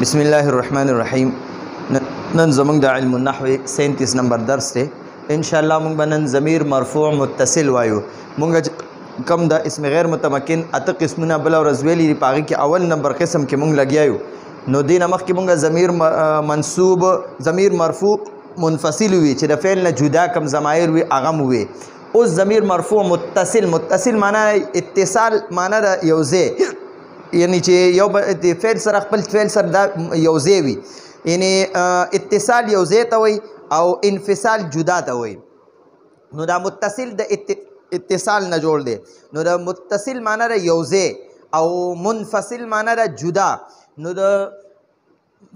بسم الله الرحمن الرحیم. نن زمونږ د علم النحو 37 نمبر درس دی. ان شاء الله مونږ به نن ضمیر مرفوع متصل وایو. مونږ کم د اسم غیر متمکن اته قسمونه بل ورځ ویلي دي، په هغې کې اول نمبر قسم کې مونږ لګیا یو. نو دې نه مخکې مونږ ضمیر منصوب ضمیر مرفوع منفصل وي چې د فعل نه جدا کم ضمایر وي هغه م وي. اوس ضمیر مرفوع متصل معنا اتصال معنا د یو ځای، یعنی چې یو د فعل سره خپل فعل سره دا یو ځای وي، یعنی اتصال یو ځای ته وایي او انفصال جدا ته وایي. نو دا متصل د اتصال نه جوړ دی. نو د متصل معنا د یو ځای او منفصل معنا د جدا. نو د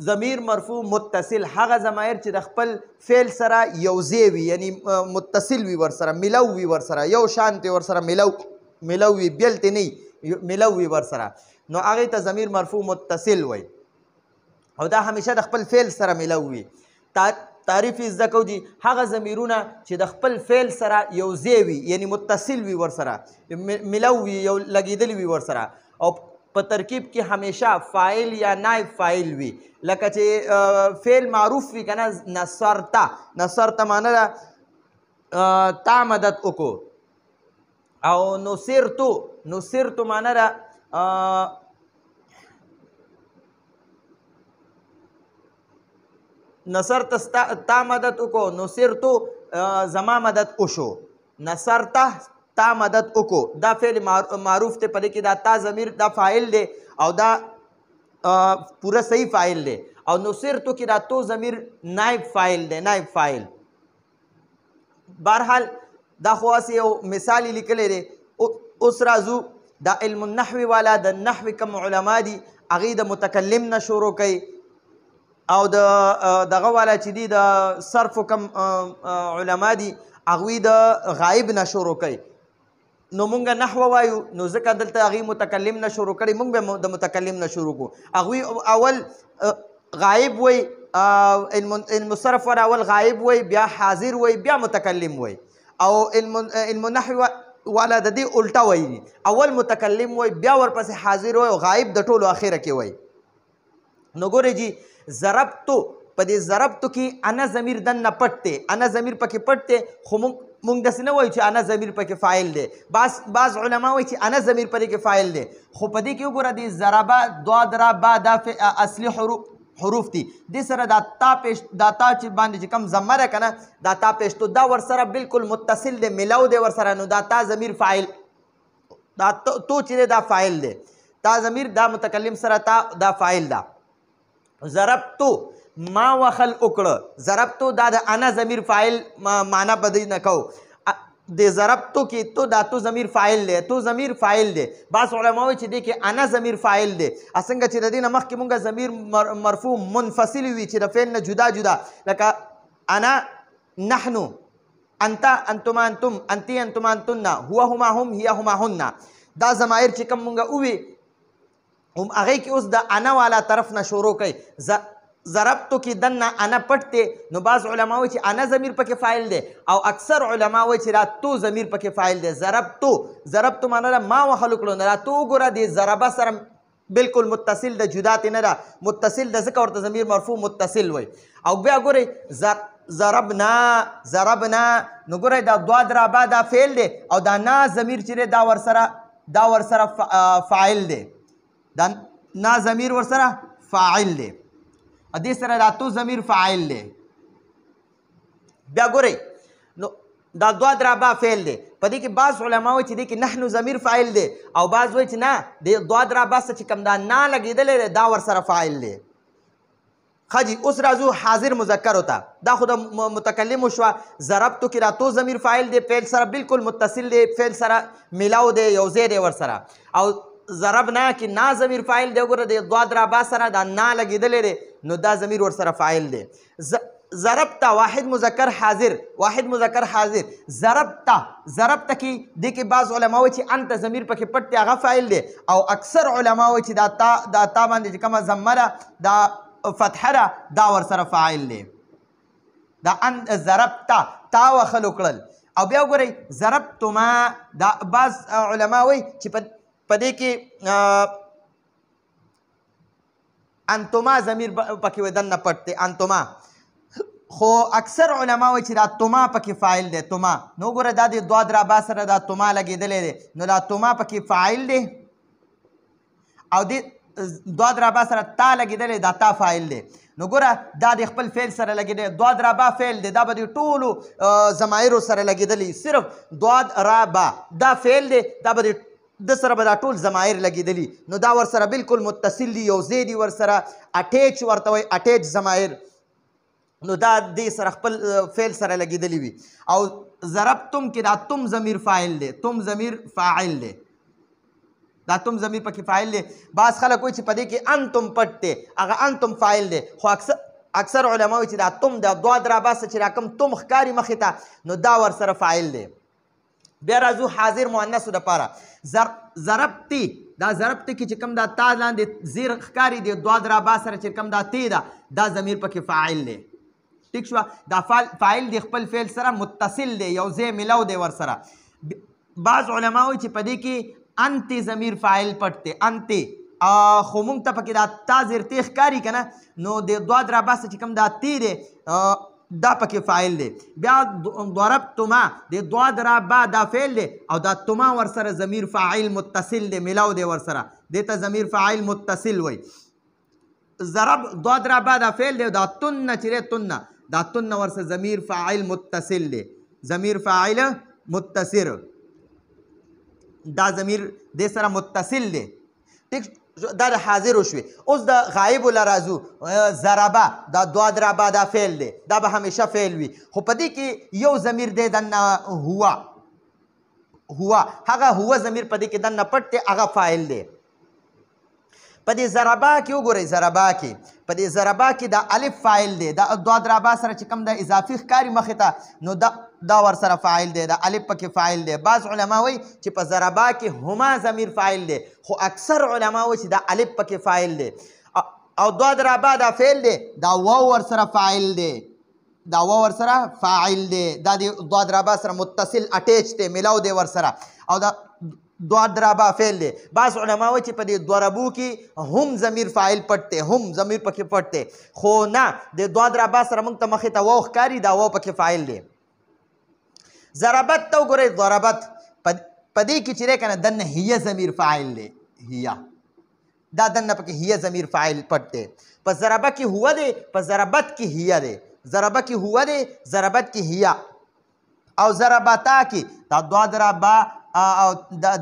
ضمیر مرفوع متصل هغه ضمایر چې د خپل فعل سره یو ځای وي، یعنی متصل وي، ورسره ملو وي، ورسره یو شان ته ورسره ملو وي، بیلتې نه ملو وي ورسره، نو هغې ته ضمیر مرفوع متصل وایي او دا همیشه د خپل فعل سره ملو وي. تعریف یې زده کوو. هغه ضمیرونه چې د خپل فعل سره یو ځای وي، یعنی متصل وي، ورسره ملو وي، یو لګېدلی وي ورسره، او په ترکیب کې همیشه فاعل یا نائب فاعل وي. لکه چې فعل معروف وي که نه، نصرته معنا ده تا مدد وکړو، او نصرتو معنا ده نصرت تا مدد وکړو، نصرتو زما مدد وشو، نصرته تا مدد وکړو. دا فعل معروف دی، په دې کې دا تا ضمیر دا فاعل دی او دا پوره صحیح فاعل دی، او نصرتو کې دا تو ضمیر نائب فاعل دی، نائب فاعل. بهرحال دا خو هسې یو مثال یې لیکلی دی. اوس راځو دا علم النحو والا د نحو کم علما دي هغې د متکلم نه شروع کوي، او دغه والا چې دي د صرف کم علما دي هغوی د غایب نه شروع کوي. نو مونږ نحو وایو، نو ځکه دلته هغوی متکلم نه شروع کړي، مونږ به د متکلم نه شروع کړو. هغوی اول غایب وایي، علم صرف والا اول غایب وایي، بیا حاضر وایي، بیا متکلم وایي. او علم نحو والا د دې الټه وایي، اول متکلم وایي، بیا ورپسې حاضر وایي، او غایب د ټولو اخره کې وایي. نو ګورئ جی، ضربتو په دې ضربتو کې انا ضمیر دننه پټ دی، انا ضمیر پکې پټ دی، خو مونږ داسې نه وایو چې انا ضمیر پکې فاعل دی. بعض علما وایي چې انا ضمیر پدې کې فاعل دی، خو په دې کې وګوره د ضربه دوا دربا دا اصلي حروف دي، دې سره دا تا چې باندې چې کم ضمه ده که نه، دا تا پیشتو دا ورسره بالکل متصل دی، ملو دی ورسره. نو دا تا ضمیر فاعل، دا تو چې دی دا فاعل دی، تا ضمیر دا متکلم سره تا دا فاعل ده. ضربتو ما وخل وکړه، ضربتو دا د انا ضمیر فاعل معنا بدی نه کوو. د ضربتو کې تو دا تو ضمیر فاعل دی، تو ضمیر فاعل دی. بعض علما وایي چې دې کې انا ضمیر فاعل دی، څنګه چې د دې نه مخکې مونږ ضمیر مرفوع منفصل وي چې د فعل نه جدا جدا، لکه انا نحنو، انت انتما انتم، انتی انتما انتن، هو هما هم، هي هما هن. دا ضمایر چې کوم مونږ ووي هم هغې کې اوس د انا والا طرف نه شروع کوي. ضربتو کې دننه انا پټ دی، نو بعض علما وایي چې انا ضمیر پکې فاعل دی، او اکثر علما وایي چې دا تو ضمیر پکې فاعل دی. ضربتو معنا ده ما وهلو کړو، نو دا تو وګوره د ضربه سره بالکل متصل ده، جدا تې نه ده، متصل ده، ځکه ورته ضمیر مرفوع متصل وایي. او بیا ګورئ ضربنا، نو ګورئ دا دوا درابا دا فعل دی، او دا نا ضمیر چې دی دا ورسره فاعل دی، دا نا ضمیر ورسره فاعل دی، دې سره دا تو ضمیر فاعل دی. بیا ګورئ نو دا دوا درابا فعل دی، په دې کې بعض علما وایي چې دې کې نحنو ضمیر فاعل دی، او بعض وایي چې نه د دوا درابا څه چې کوم دا نا لګېدلی دی دا ورسره فاعل دی. ښه جي، اوس راځو حاضر مذکرو ته. دا خو د متکلمو شوه. ضربتو کې دا تو ضمیر فاعل دی، فعل سره بالکل متصل دی، فعل سره ملاو دی، یو ځای دی ورسره. او ضربنا کې نا ضمیر فاعل دی، وګوره د دوا درابا سره دا نا لګېدلی دی، نو دا ضمیر ورسره فاعل دی. ضربته واحد مذکر حاضر، ضربته کې دې کې بعض علما وایي چې انت ضمیر پکې پټ دی، هغه فاعل دی، او اکثر علما وایي چې دا تا باندې چې کومه ضمه ده، دا فتحه ده، دا ورسره فاعل دی. دا ان ضربته تا وخل وکړل. او بیا وګورئ ضربتما، دا بعض علما وایي چې په دې کې انتما ضمیر پکې وای دننه پټ دی انتما. خو اکثر علما وایي چې دا تما پکې فاعل دی تما. نو ګوره دا د دوه درابا سره دا تما لګېدلی دی نو دا تما پکې فاعل دی او د دوه درابا سره تا لګېدلی دا تا فاعل دی. نو ګوره دا د خپل فعل سره لګېدلی دوه درابا فعل دی دا به د ټولو ضمایرو سره لګېدلی صرف دوه درابا دا فعل دی دا به د سره به دا ټول ضمایر لګېدلي نو دا ورسره بالکل متصل دي یو ځای دي ورسره اټیچ ورته وایي اټیچ ضمایر نو دا دې سره خپل فعل سره لګېدلي وي. او ضربتم کې دا تم ضمیر فاعل دی تم ضمیر فاعل دی دا تم ضمیر پکې فاعل دی. بعض خلک وایي چې په دې کې انتم پټ دی هغه انتم فاعل دی خو اکثر علما وایي چې دا تم دا دوه درابا څه چې را کوم تم ښکاري مخې ته نو دا ورسره فاعل دی. بیا راځو حاضر مؤنثو دپاره ضربتي دا ضربتي کې چې کوم دا تا لاندې زیر ښکاري دی دوه درابا سره چې کوم دا تی ده دا ضمیر پکې فاعل دی. ټیک شوه دا فاعل دی خپل فعل سره متصل دی یو ځای ملو دی ورسره. بعض علما وایي چې په دې کې انتي ضمیر فاعل پټ دی انتي خو موږ ته پکې دا تا زیر تی ښکاري که نه نو د دوه درابا سره چې کوم دا تی دی دا پکې فاعل دی. بیا ضربتما د دوه درابا دا فعل دی او دا تما ورسره ضمیر فاعل متصل دی ملاو دی ورسره دې ته ضمیر فاعل متصل وایي. ضرب دوه درابا دا فعل دی دا تن چې دی تن دا تن ورسره ضمیر فاعل متصل دی ضمیر فاعل متصل دا ضمیر دې سره متصل دی. ټیک دا د حاضر شوي. اوس د غایب له راځو ضربه دا دوه درابا دا فعل دی دا به همیشه فعل وي خو په دې کې یو ضمیر دی دننه هوا هغه هوا ضمیر په دې کې دننه پټ دی هغه فاعل دی. په دې ضربه کې وګورئ ضربه کې په دې ضربه کې دا الف فاعل دی دا دوه درابا سره چې کوم د اضافي ښکاري مخې ته نو دا ورسره فاعل دی دا الف پکې فاعل دی. بعض علما وایي چې په ضربه کې هما ضمیر فاعل دی خو اکثر علما وایي چې دا الف پکې فاعل دی او دوه درابا دا فعل دی دا واو ورسره فاعل دی دا واو ورسره فاعل دی دا د دوه درابا سره متصل اټیچ دی ملاو دی ورسره او دا دوه درابا فعل دی. بعض علما وایي چې په دې ضربو کې هم ضمیر فاعل پټ دی هم ضمیر پکې پټ دی خو نه د دوه درابا سره موږ ته مخې ته واو ښکاري دا واو پکې فاعل دی. ضربت ته وګورئ ضربت په دې کې چې دی که نه دننه هیه ضمیر فاعل دی هیه دا دننه پکې هیه ضمیر فاعل پټ دی. په ضربه کې هوه دی په ضربت کې هیه دی ضربه کې هوه دی ضربت کې هیه او ضربتا کې دا دوه درابا او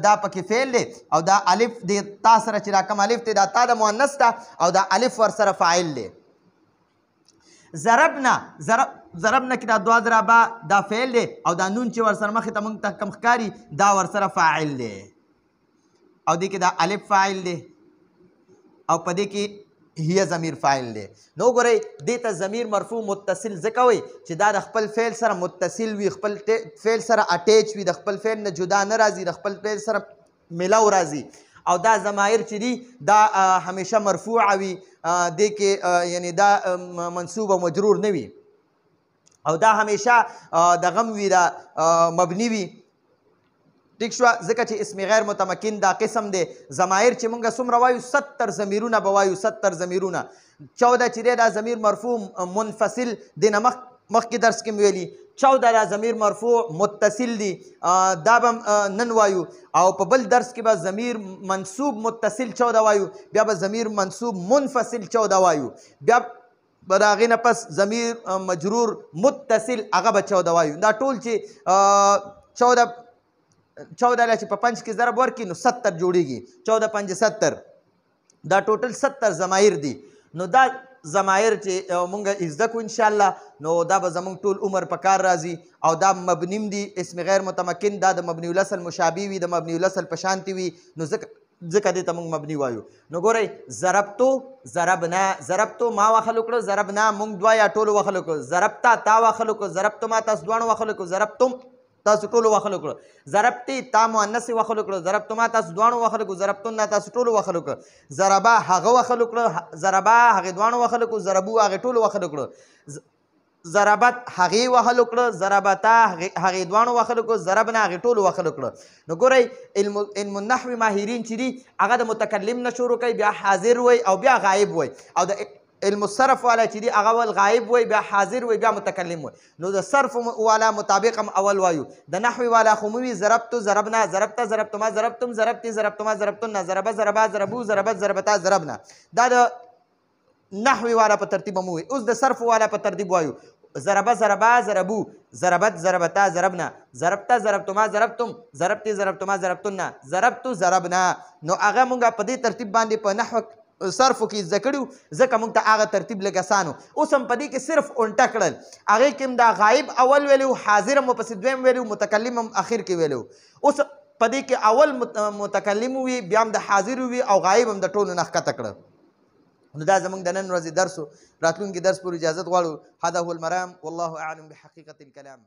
دا پکې فعل دی او دا الف د تا سره چې را کوم الف دی دا تا د مؤنث ده او دا الف ورسره فاعل دی. ضربنا کې دا دوه درابا دا فعل دی او دا نون چې ورسره مخې ته موږ ته کوم ښکاري دا ورسره فاعل دی او دې کې دا الف فاعل دی او په دې کې هي ضمیر فاعل دی. نو ګورئ دې ته ضمیر مرفوع متصل ځکه وایي چې دا د خپل فعل سره متصل وي خپل فعل سره اټیچ وي د خپل فعل نه جدا نه راځي د خپل فعل سره ملاو راځي او دا ضمایر چې دي دا همیشه مرفوع وي دې کې یعنی دا منصوب او مجرور نه وي او دا همیشه دغم وي دا مبني وي. ټیک شوه ځکه چې اسم غیر متمکن دا قسم دی ضمایر چې موږ څومره وایو 70 ضمیرونه به وایو 70 ضمیرونه 14 چې دی دا ضمیر مرفوع منفصل دی نه مخکې درس کې مې ویلي 14 دا ضمیر مرفوع متصل دی دا به نن وایو او په بل درس کې به ضمیر منصوب متصل 14 وایو بیا به ضمیر منصوب منفصل 14 وایو بیا به د هغې نه پس ضمیر مجرور متصل هغه به 14 وایو دا ټول چې 14 له چې په 5 کې ضرب ورکړي نو 70 جوړیږي 14 5 70 دا ټوټل 70 ضمایر دي. نو دا ضمایر چې مونږ زده کړو انشاءالله نو دا به زمونږ ټول عمر په کار راځي او دا مبنیم دي اسم غیر متمکن دا د مبني الاصل مشابه وي د مبني الاصل په شانتي وي نو ځکه دې ته مونږ مبني وایو. نو ګورئ ضربتو ضربنا ضربتو ما وخلو کړو ضربنا مونږ دوه یا ټولو وخلو کړو ضربتا تا وخلو کړو ضربتو ما تاسو دواړو وخلو کړو ضربتم تاسو ټولو وخلو کړو ضربتي تا مؤنث وخلو کړو ضربتما تاسو دواړو وخلو کړو ضربتن تاسو ټولو وخلو کړو ضربا هغه وخلو کړو ضربا هغه دواړو وخلو کړو ضربو هغه ټولو وخلو کړو ضربت هغې وهلو کړه، ضربتا هغې دواړو وهلو کړه، ضربنا هغې ټولو وهلو کړه. نو ګورئ علم النحو ماهرین چې دي هغه د متکلم نه شروع کوي، بیا حاضر وایي او بیا غایب وایي، او د علم الصرف والا چې دي هغه اول غایب وایي، بیا حاضر وایي، بیا متکلم وایي. نو د صرف والا مطابق هم اول وایو، د نحوي والا خو مو وي ضربتو ضربنا، ضربته ضربتما ضربتم، ضربتي ضربتما ضربتن، ضربه ضربا ضربو، ضربت ضربتا ضربنا. دا د نحوي والا په ترتیب مو وي. اوس د صرف والا په ترتیب وایو، ضربه ضربا ضربو، ضربت ضربتا ضربنا، ضربته ضربتما ضربتم، ضربتي ضربتما ضربتن، ضربتو ضربنا. نو هغه مونږ په دې ترتیب باندې په نحو صرفو کې زده کړي، ځکه موږ ته هغه ترتیب لږ اسانو. اوس هم په دې کې صرف الټه کړل، هغې کې هم دا غایب اول ویلو، حاضر هم ورپسې دویم ویلو، متکلم هم اخر کې ویلو. اوس په دې کې اول متکلم وي، بیا هم د حاضر وي او غایب هم د ټولو نه ښکته کړه. نو دا زموږ د نن ورځې درس و. راتلونکي درس پورې اجازت غواړو. هذا هو المرام والله اعلم بحقیقة الكلام.